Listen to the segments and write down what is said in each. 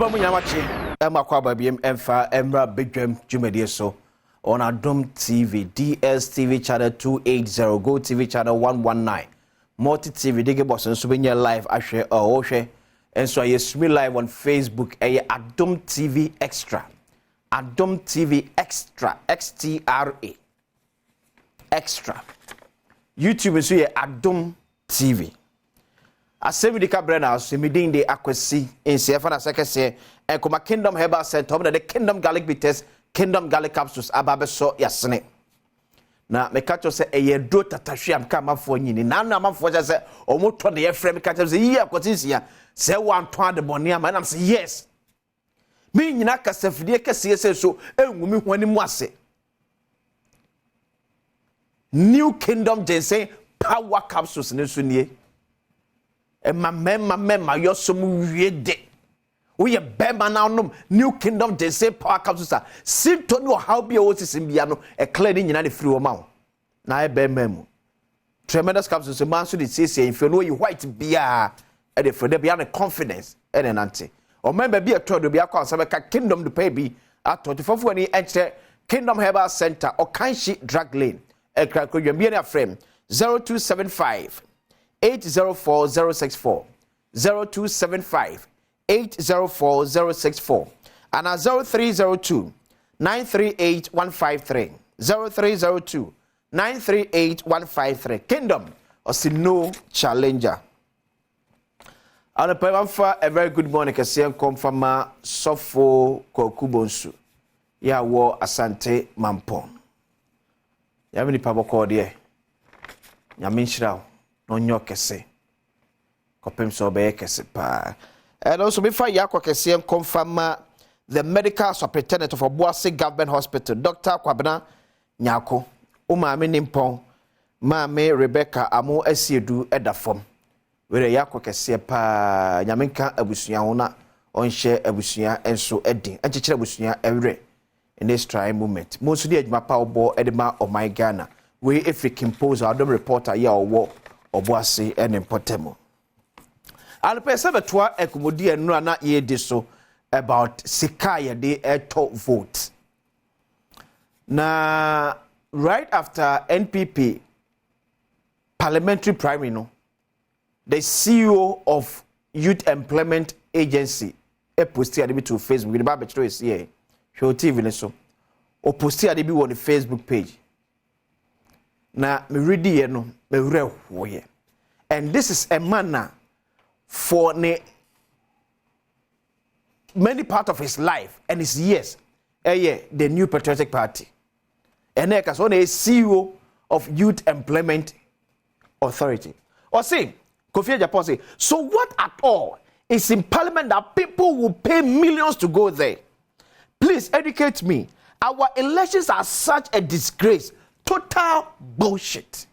Bamunyamachi, Emma Kwababim, Emfa, Emra Badwam, Jumedi so on Adom TV, DSTV channel 280, Go TV channel 119, Multi TV, Diggy Boss, and Souvenir Live, Ashe, Oshe, and so I stream live on Facebook, Adom TV Extra, Adom TV Extra, XTRA, Extra. YouTube is here, Adom TV. Asem di kabrena so midin de akwasi ensefa na sekese enkoma Kingdom Herbal Center the Kingdom Garlic Bitters, Kingdom Garlic Capsules ababeso yasene na meka cho se eyedro tatahwe ka amafo nyini na na amafo ja se omoto de yefrem ka cho se yi akwatisia se wanto ade bone ama na se yes me nyina kasafidie kese se so enwumi hwani mu ase New Kingdom Ginseng Power Capsules ne so nie Mama, you're so weird. We are Bema now, New Kingdom, they say power capsules. Sit to know how be a in piano, a cleaning United through amount. Now I bear memo. Tremendous capsules, a man should say, if you know you white beer, and if there be a confidence, and an auntie. Or member be a told to be a conservative Kingdom to pay be at 24 when he enter Kingdom Herbal Center or Kanshi Drug Lane. A crack could be a frame 0275. 804064 0275 804064 and 0302 938 153 0302 938 153 Kingdom or see no challenger. And a very good morning kasi come from Sofo Kokubonsu ya wo Asante Mampon ya mini paboko de ya minshirawo onyo kese kopem so be kese pa and also before yakwa kese confirm the medical superintendent of Obuasi Government Hospital Dr. Kwabena Nyako umame nimpon mame Rebecca amu asiedu edafom were yakwa kese pa nyamenka abusua hona onhye abusua enso edin achichira abusua ewre in this trying moment most di adwuma pa obo edema o my Ghana we African Post Adom reporter ya owo Obuasi and Impotemo. And person betwa ekumodi enu na ye diso about Sikaya de eto vote. Na right after NPP parliamentary primary no, the CEO of Youth Employment Agency posted ade to Facebook. The Bible is here. Show TV ne so. O posted ade bi on the Facebook page. Na me read ye no me wure and this is a manner for many part of his life and his years the New Patriotic Party and he so a CEO of Youth Employment Authority or say Kofi Japan say so what at all is in parliament that people will pay millions to go there? Please educate me. Our elections are such a disgrace. Total bullshit.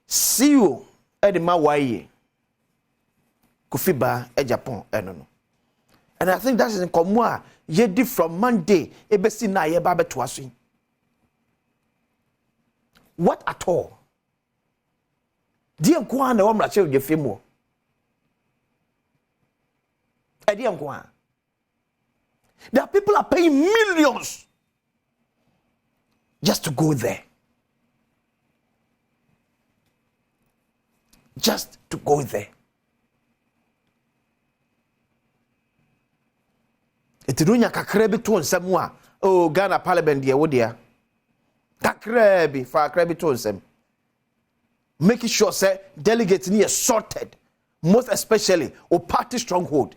CEO Edema Waye Kufiba Japan enono. And I think that is in common. Ye di from Monday ebesi na ye ba beto aso. What at all? Di enko na wo mrache ye femu. Edi enko. There are people are paying millions just to go there. Just to go there. Etirunya kakrebi to nsem a oh Ghana Parliament de wo dia. Kakrebi fa kakrebi to nsem. Making sure say delegates ni sorted, most especially o party stronghold.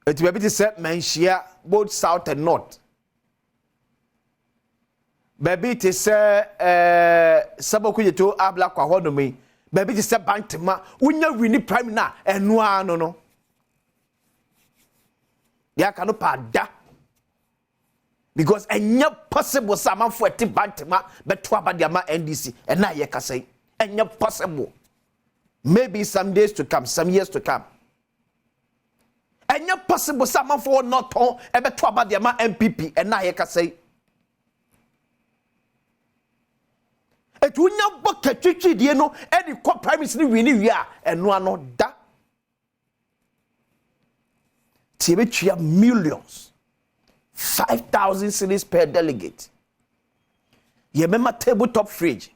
It will be to say menshia both south and north. Baby to say saboku to abla kwa hono me. Baby to say bantima unya wini prime na enwa no. Ya kanu pada. Because enya possible sama for ti bantima beto abadiama NDC and na ye ka say enya possible. Maybe some days to come, some years to come. And you possible someone for not on ebe to about the MPP and na ye ka say Et wunya boka twitwi die no e di kɔ prime minister ni wini wi a eno ano da. Ti betwa millions. 5,000 cedis per delegate. Ye mema tabletop fridge.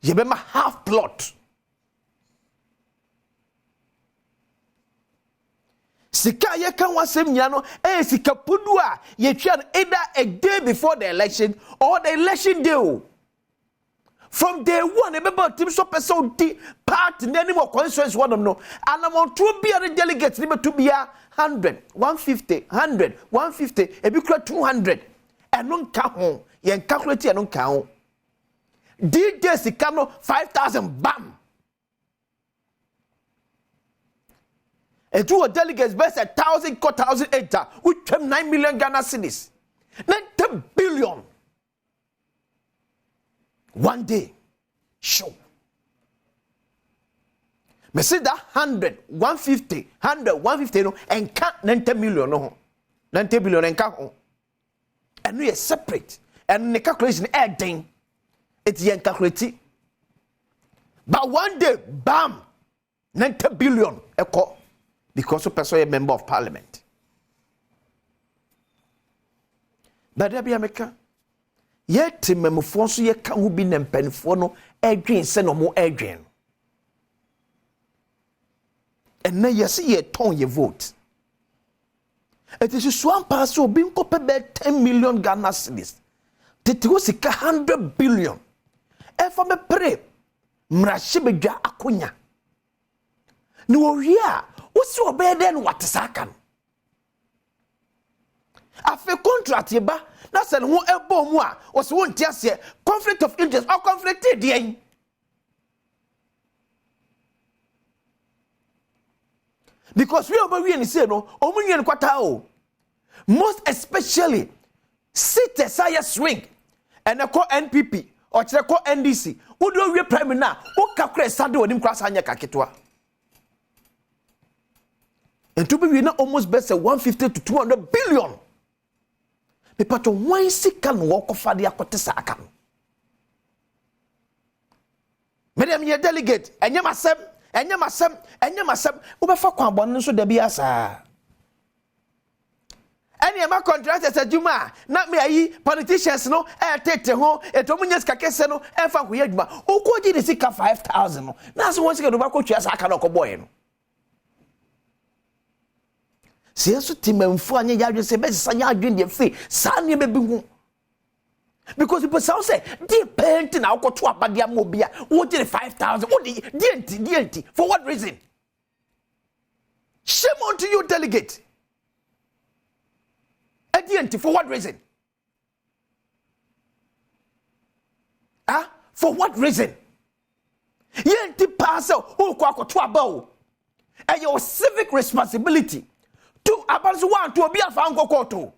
Ye mema half plot. Sika ye kan wasem nya no sika pudu a ye twa either a day before the election or the election day. From day one, about team so person part in any more constituency one of no. And I'm on 2 billion delegates, to be 100, 150, 100, 150, a big 200. And non count, yen calculate and non count. DJ Sicano 5,000 bam. And 2 delegates best 1,000, 1,008, which 9 million Ghana cedis. 90 billion. One day, show. Me say that 100, 150, 100, 150, no, and can't 90 million, no, 90 billion and can't. And we are separate. And the calculation adding, it's yen calculating. But one day, bam, 90 billion, echo, because of person a member of parliament. But there be America. Yet memofo so ye ka ho bi nempanfo no edwen se no mo edwen enna yes ye ton ye vote it is so ampa so bi nkope be 10 million Ghana cedis tete go sika 100 billion e fa me pre mrahye bedwa akonya ni wo wi a wo si obe den watesaka no afi contract ye ba na se no ebo mu a o se won tiase conflict of interest or conflict dey because we oba we ni say no omunye ni kwata o most especially sit aside swing and e call NPP or chere call NDC wo do we prime na wo kakra sade onim kwasa anya kaketwa and to be we na almost best 150 to 200 billion. People to one sick and walk off for the Akotesaka. Madam, ye delegate, and Yamasem, and Yamasem, and Yamasem, over for Quambon, so there be as a. Any of my contractors at Juma, not me, politicians, no, I take the home, a Tomunias Kakesano, and for Huyadma, who could you seek 5,000? That's what's going to work with us, I cannot boy. Siaso timemfo anya yadwe se be sanya adwen de fe sane be hu because people say the paint na akoto abade amobia wo get 5,000 wo the DNT for what reason? Shame on to you delegate. A DNT for what reason? For what reason? Yenti pass o kwa akoto aba and your civic responsibility to about one to be a fango koto.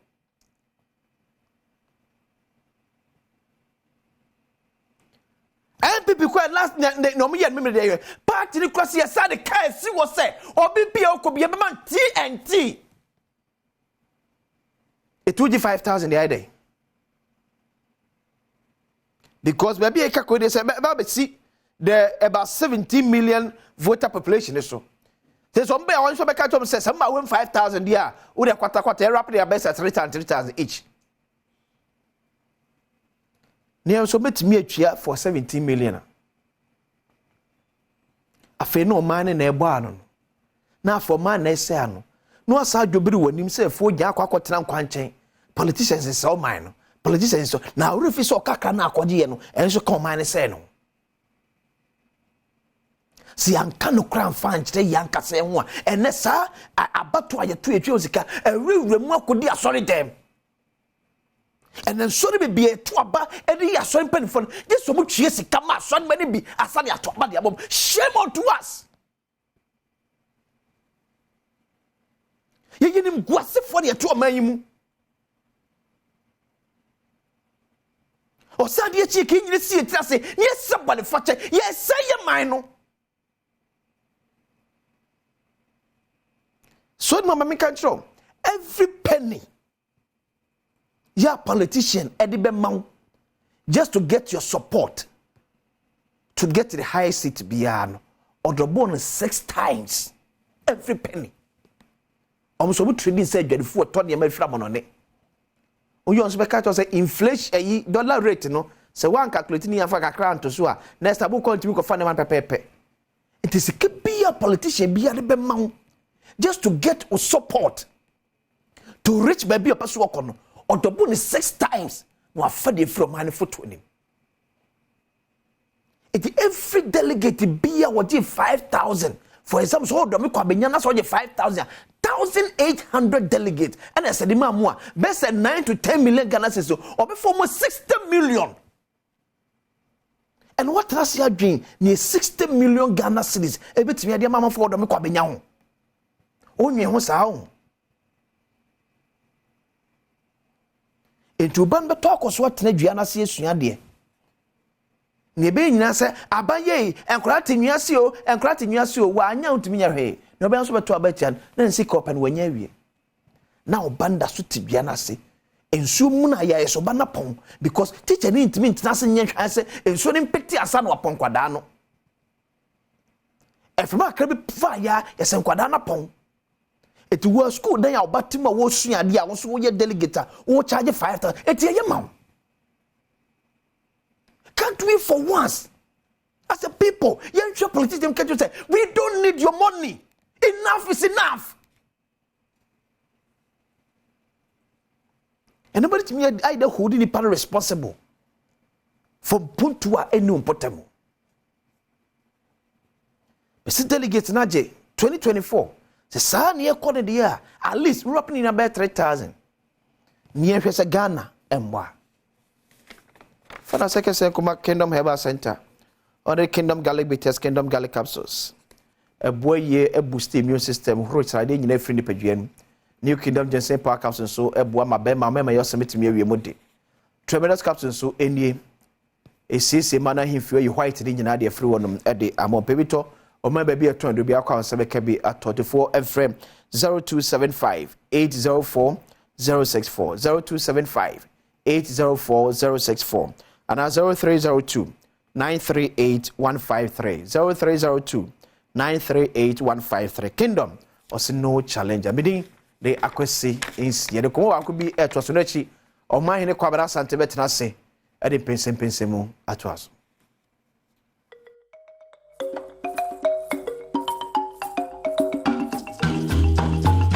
And people quite last no me and me there. Party the cross here side the car see what say or BPO could be a man TNT. It would be 5,000 the other day. Because maybe I calculate say see the about 17 million voter population so. There's some bear on some catch says some win 5,000 year. Would a quarter rapidly a best at 3,000 each. Near so met me a chair for 17 million. A fe no man in a barn. Now for man, they say no aside you be when himself for Yakwa Quanchain. Politicians is so mine. Politicians so now if you saw Kakana Quadiano and so come mine say no. Si anka no kran fan kire yanka se ho a ene sa abato ayeto etwosika ewuremu akodi asori dem ene sori be bie to aba edi asori panifo je so mu twie sika ma asori mani bi asane ato aba de abom shame on to us yeyinim guase for de to amanyimu o sa de chi kinyire si etirase ye sabale fache ye say man no. So mama me control every penny ya politician edi be maw just to get your support to get to the highest seat beyond or the bonus 6 times every penny. Almost what trading said you for 20 years from on it. You also say inflation dollar rate no so one calculating here for a crown to swear next I will continue to find one pepe. It is a be a politician be a mount just to get support to reach baby a person or the bonus 6 times no fed from money for 20. It every delegate be a what 5,000. For example, so do me kwa benyana so 5,000, 1,800 delegates. And I said, "Imamwa, best at 9 to 10 million Ghana cedis, or before almost 60 million." And what has your dream? Near 60 million Ghana cedis. A bit me dear mama for do me kwa benyana. Only ho sao. Into ban talk or what na duana se sua de. Nebe nyina se abaye enkrati nwiase o wa anya ntumi nya hwe no be nso beto abachian na nsi kopen wanya wie na obanda so tibia na se ensu mu na ya eso bana pon because teacher ni ntumi ntina se nya hwa se ensu ni mpeti asa na opon kwada no efema ka bi fa ya yesen kwada na pon eti wo school dan ya obatima wo suade a wo so wo ye delegate wo charge 5,000 eti ye ma. Can't we for once, as a people, young politicians can't you say, we don't need your money. Enough is enough. And nobody to me either holding the panel responsible for Puntua and no potamo. Mr. Delegate Naje, 2024, the sun near corner the year, at least we're opening about 3,000. Near Ghana and what? For the second Kuma Kingdom Herbal Center, or the Kingdom Garlic Bitters, Kingdom Garlic Capsules. A boy ye a boost immune system, which I didn't know free the New Kingdom Jensen Power Capsules, so a boy my bema, my submit to me remotely. Tremendous capsules, so any a CC manner him for you white in the free one at the Amon Pebito, or my baby at 20 to be a council can be at 24 and frame 0275 804 064 0275 804 064. And 0302 938 153 0302 938 153 Kingdom or no challenger meaning the accuracy is yet the could be at was or my in a quabra santa betina say at the pensem mu at was.